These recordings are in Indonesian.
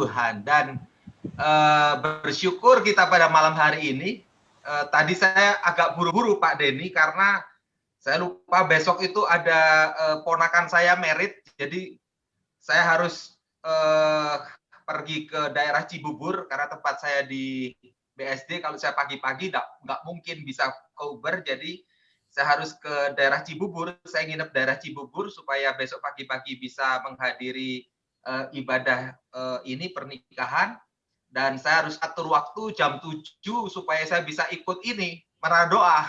Tuhan. Dan bersyukur kita pada malam hari ini. Tadi saya agak buru-buru Pak Denny karena saya lupa besok itu ada ponakan saya merit, jadi saya harus pergi ke daerah Cibubur karena tempat saya di BSD. Kalau saya pagi-pagi nggak mungkin bisa ke Uber, jadi saya harus ke daerah Cibubur. Saya nginep daerah Cibubur supaya besok pagi-pagi bisa menghadiri ibadah ini pernikahan. Dan saya harus atur waktu jam 7 supaya saya bisa ikut ini, meradoa.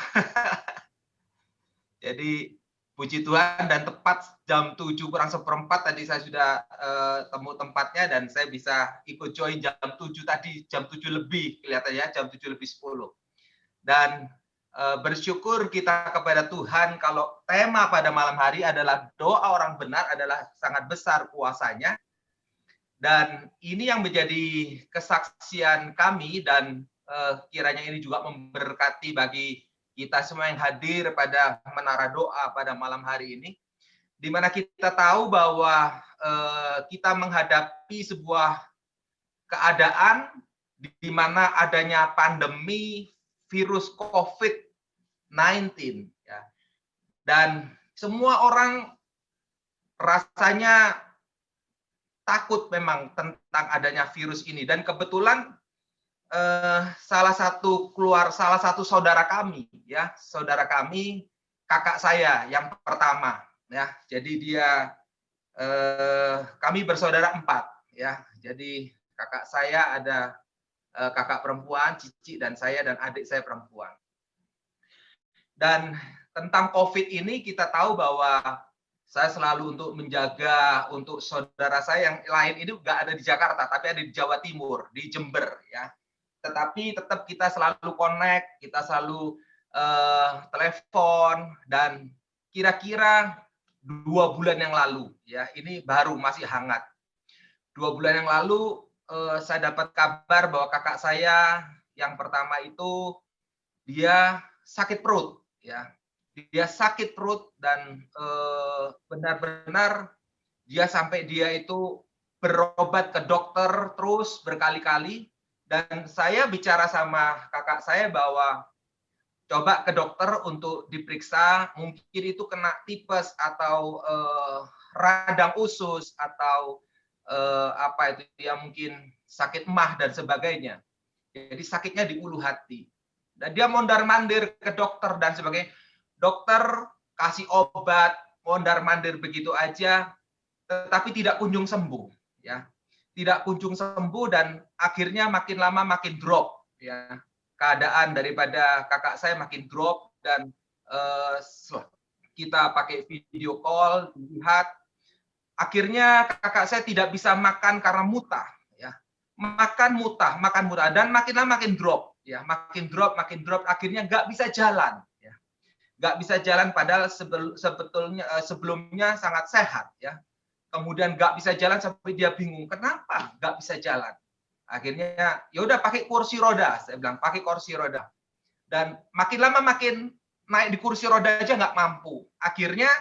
Jadi puji Tuhan, dan tepat jam 7:04 tadi saya sudah temu tempatnya dan saya bisa ikut join jam 7 tadi, jam 7 lebih kelihatannya, jam 7 lebih 10. Dan bersyukur kita kepada Tuhan kalau tema pada malam hari adalah doa orang benar adalah sangat besar kuasanya. Dan ini yang menjadi kesaksian kami, dan kiranya ini juga memberkati bagi kita semua yang hadir pada menara doa pada malam hari ini, di mana kita tahu bahwa kita menghadapi sebuah keadaan di mana adanya pandemi virus COVID-19, ya. Dan semua orang rasanya takut memang tentang adanya virus ini. Dan kebetulan salah satu saudara kami, ya, saudara kami, kakak saya yang pertama, ya. Jadi dia kami bersaudara 4, ya. Jadi kakak saya ada kakak perempuan, Cici, dan saya, dan adik saya perempuan. Dan tentang COVID ini kita tahu bahwa saya selalu untuk menjaga untuk saudara saya yang lain ini nggak ada di Jakarta, tapi ada di Jawa Timur, di Jember, ya. Tetapi tetap kita selalu connect, kita selalu telepon, dan kira-kira 2 bulan yang lalu, ya, ini baru masih hangat. 2 bulan yang lalu saya dapat kabar bahwa kakak saya yang pertama itu dia sakit perut, ya. Dia sakit perut, dan benar-benar dia sampai dia itu berobat ke dokter terus berkali-kali. Dan saya bicara sama kakak saya bahwa coba ke dokter untuk diperiksa, mungkin itu kena tipes atau radang usus atau apa itu dia mungkin sakit emah dan sebagainya. Jadi sakitnya di ulu hati. Dan dia mondar-mandir ke dokter dan sebagainya. Dokter kasih obat, mondar-mandir begitu aja, tetapi tidak kunjung sembuh, ya. Tidak kunjung sembuh, dan akhirnya makin lama makin drop, ya. Keadaan daripada kakak saya makin drop, dan kita pakai video call, lihat, akhirnya kakak saya tidak bisa makan karena muntah, ya. Makan muntah, dan makin lama makin drop, ya. Makin drop, akhirnya nggak bisa jalan. Nggak bisa jalan padahal sebetulnya sebelumnya sangat sehat, ya. Kemudian nggak bisa jalan sampai dia bingung kenapa nggak bisa jalan. Akhirnya ya udah pakai kursi roda, saya bilang pakai kursi roda. Dan makin lama makin naik di kursi roda aja nggak mampu. Akhirnya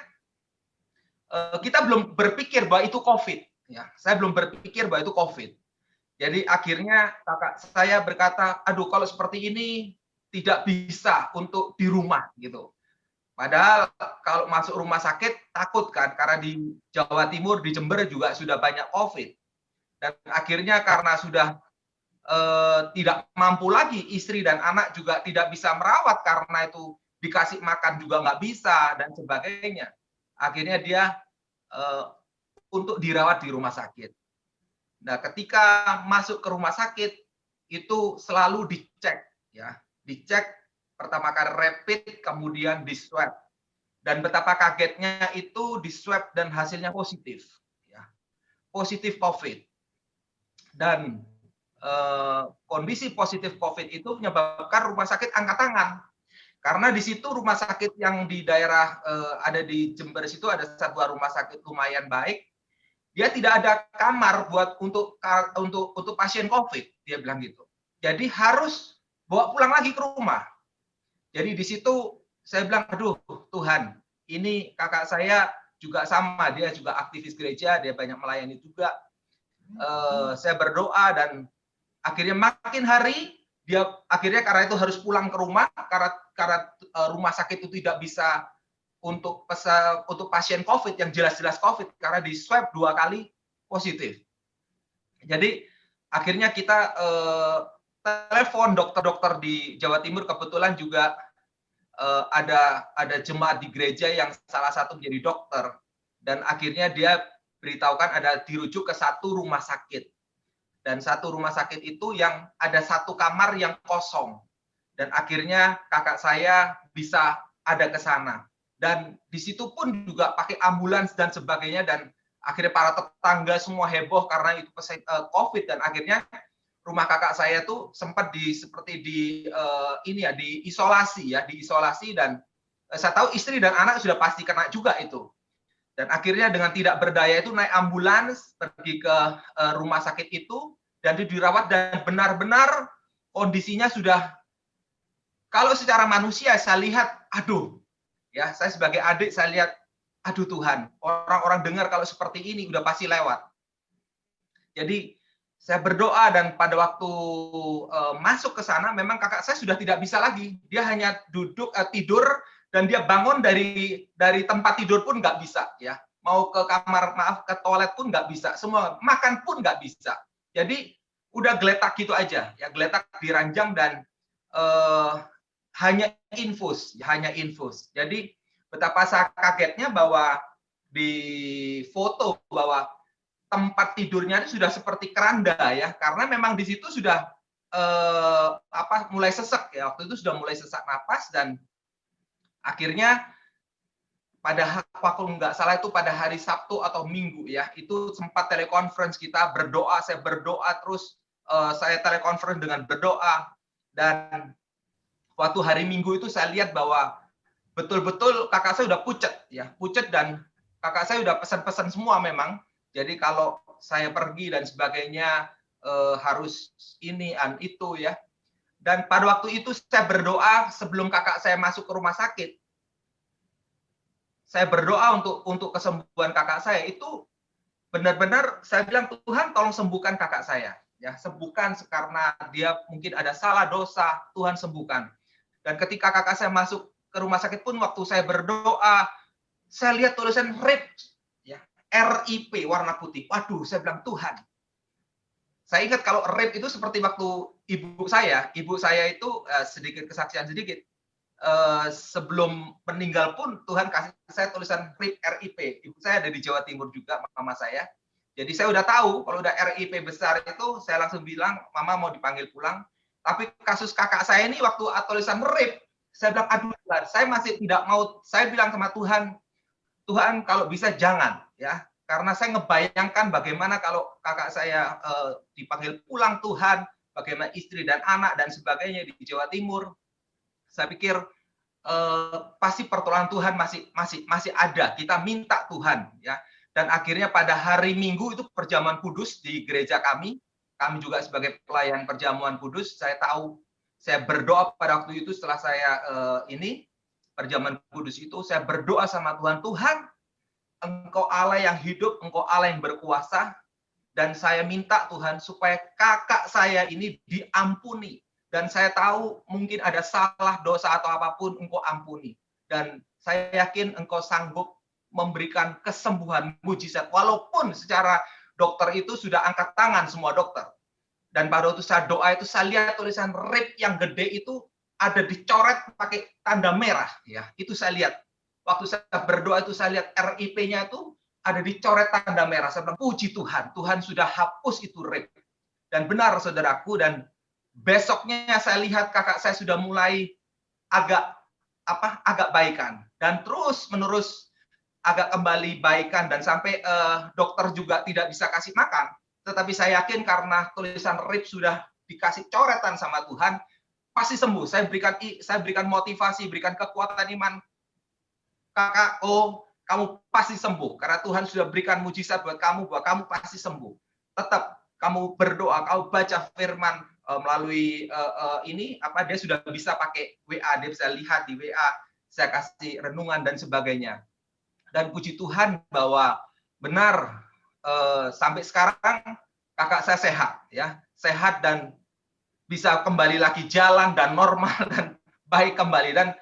kita belum berpikir bahwa itu COVID, ya. Saya belum berpikir bahwa itu COVID. Jadi akhirnya kakak saya berkata, aduh kalau seperti ini tidak bisa untuk di rumah, gitu. Padahal kalau masuk rumah sakit takut kan, karena di Jawa Timur, di Jember juga sudah banyak COVID. Dan akhirnya karena sudah tidak mampu lagi, istri dan anak juga tidak bisa merawat karena itu dikasih makan juga nggak bisa dan sebagainya. Akhirnya dia untuk dirawat di rumah sakit. Nah, ketika masuk ke rumah sakit itu selalu dicek, ya, dicek. Pertama kali rapid, kemudian di swab. Dan betapa kagetnya itu di swab dan hasilnya positif, ya. Positif COVID. Dan kondisi positif COVID itu menyebabkan rumah sakit angkat tangan. Karena di situ rumah sakit yang di daerah ada di Jember situ ada satu rumah sakit lumayan baik. Dia tidak ada kamar buat untuk pasien COVID, dia bilang gitu. Jadi harus bawa pulang lagi ke rumah. Jadi di situ saya bilang, aduh Tuhan, ini kakak saya juga sama, dia juga aktivis gereja, dia banyak melayani juga. saya berdoa dan akhirnya makin hari dia akhirnya karena itu harus pulang ke rumah karena rumah sakit itu tidak bisa untuk pasien COVID yang jelas-jelas COVID karena di swab 2 kali positif. Jadi akhirnya kita telepon dokter-dokter di Jawa Timur, kebetulan juga ada jemaat di gereja yang salah satu menjadi dokter, dan akhirnya dia beritahukan ada dirujuk ke satu rumah sakit, dan satu rumah sakit itu yang ada satu kamar yang kosong, dan akhirnya kakak saya bisa ada ke sana, dan di situ pun juga pakai ambulans dan sebagainya, dan akhirnya para tetangga semua heboh karena itu COVID, dan akhirnya rumah kakak saya tuh sempat diisolasi, dan saya tahu istri dan anak sudah pasti kena juga itu. Dan akhirnya dengan tidak berdaya itu naik ambulans pergi ke rumah sakit itu dan dirawat, dan benar-benar kondisinya sudah, kalau secara manusia saya lihat, aduh, ya saya sebagai adik saya lihat, aduh Tuhan, orang-orang dengar kalau seperti ini udah pasti lewat. Jadi saya berdoa, dan pada waktu masuk ke sana memang kakak saya sudah tidak bisa lagi. Dia hanya duduk tidur, dan dia bangun dari tempat tidur pun nggak bisa, ya. Mau ke kamar, ke toilet pun nggak bisa. Semua makan pun nggak bisa. Jadi udah geletak gitu aja, ya, geletak di ranjang, dan hanya infus. Jadi betapa saya kagetnya bahwa di foto bahwa tempat tidurnya itu sudah seperti keranda, ya, karena memang di situ sudah mulai sesek, ya, waktu itu sudah mulai sesak napas, dan akhirnya kalau nggak salah itu pada hari Sabtu atau Minggu, ya, itu sempat telekonferensi kita berdoa, saya berdoa terus, saya telekonferensi dengan berdoa, dan waktu hari Minggu itu saya lihat bahwa betul-betul kakak saya udah pucet, dan kakak saya udah pesan-pesan semua memang. Jadi kalau saya pergi dan sebagainya harus ini itu, ya. Dan pada waktu itu saya berdoa sebelum kakak saya masuk ke rumah sakit. Saya berdoa untuk kesembuhan kakak saya itu benar-benar saya bilang, Tuhan tolong sembuhkan kakak saya, ya, sembuhkan karena dia mungkin ada salah dosa, Tuhan sembuhkan. Dan ketika kakak saya masuk ke rumah sakit pun waktu saya berdoa, saya lihat tulisan RIP, ya, RIP warna putih. Waduh, saya bilang Tuhan. Saya ingat kalau RIP itu seperti waktu ibu saya itu sedikit kesaksian sedikit. Sebelum meninggal pun Tuhan kasih saya tulisan RIP. Ibu saya ada di Jawa Timur juga, mama saya. Jadi saya udah tahu kalau udah RIP besar itu saya langsung bilang, mama mau dipanggil pulang. Tapi kasus kakak saya ini waktu tulisan RIP, saya bilang, aduh Tuhan, saya masih tidak mau. Saya bilang sama Tuhan, Tuhan kalau bisa jangan, ya, karena saya ngebayangkan bagaimana kalau kakak saya dipanggil pulang Tuhan, bagaimana istri dan anak dan sebagainya di Jawa Timur. Saya pikir pasti pertolongan Tuhan masih ada. Kita minta Tuhan, ya. Dan akhirnya pada hari Minggu itu perjamuan kudus di gereja kami juga sebagai pelayan perjamuan kudus, saya berdoa pada waktu itu setelah saya perjamuan kudus itu, saya berdoa sama Tuhan, Tuhan, Engkau Allah yang hidup, Engkau Allah yang berkuasa, dan saya minta Tuhan supaya kakak saya ini diampuni. Dan saya tahu mungkin ada salah dosa atau apapun, Engkau ampuni. Dan saya yakin Engkau sanggup memberikan kesembuhan mujizat. Walaupun secara dokter itu sudah angkat tangan semua dokter. Dan pada waktu saya doa itu, saya lihat tulisan RIP yang gede itu ada dicoret pakai tanda merah. Ya, itu saya lihat. Waktu saya berdoa itu, saya lihat RIP-nya itu ada dicoret tanda merah. Saya bilang, puji Tuhan, Tuhan sudah hapus itu RIP. Dan benar, saudaraku, dan besoknya saya lihat kakak saya sudah mulai agak baikan, dan terus menerus agak kembali baikan, dan sampai dokter juga tidak bisa kasih makan. Tetapi saya yakin karena tulisan RIP sudah dikasih coretan sama Tuhan, pasti sembuh. Saya berikan motivasi, berikan kekuatan iman. Kakak, kamu pasti sembuh karena Tuhan sudah berikan mujizat buat kamu, bahwa kamu pasti sembuh. Tetap kamu berdoa, kamu baca firman melalui dia sudah bisa pakai WA, dia bisa lihat di WA, saya kasih renungan dan sebagainya. Dan puji Tuhan bahwa benar sampai sekarang kakak saya sehat, ya, sehat dan bisa kembali lagi jalan dan normal dan baik kembali. Dan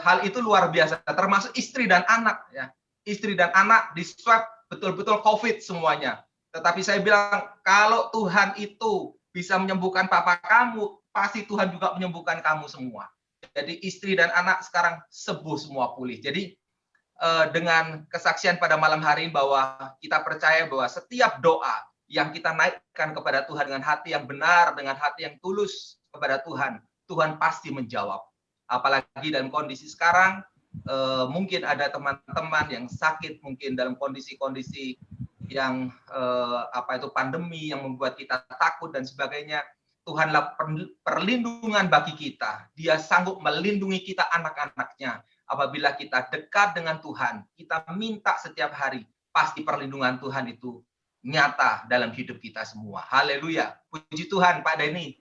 hal itu luar biasa, termasuk istri dan anak, ya. Istri dan anak di swab betul-betul COVID semuanya. Tetapi saya bilang, kalau Tuhan itu bisa menyembuhkan papa kamu, pasti Tuhan juga menyembuhkan kamu semua. Jadi istri dan anak sekarang sembuh semua, pulih. Jadi dengan kesaksian pada malam hari ini bahwa kita percaya bahwa setiap doa yang kita naikkan kepada Tuhan dengan hati yang benar, dengan hati yang tulus kepada Tuhan, Tuhan pasti menjawab. Apalagi dalam kondisi sekarang, mungkin ada teman-teman yang sakit, mungkin dalam kondisi-kondisi yang pandemi yang membuat kita takut dan sebagainya. Tuhanlah perlindungan bagi kita. Dia sanggup melindungi kita, anak-anaknya. Apabila kita dekat dengan Tuhan, kita minta setiap hari, pasti perlindungan Tuhan itu nyata dalam hidup kita semua. Haleluya. Puji Tuhan, Pak Denny.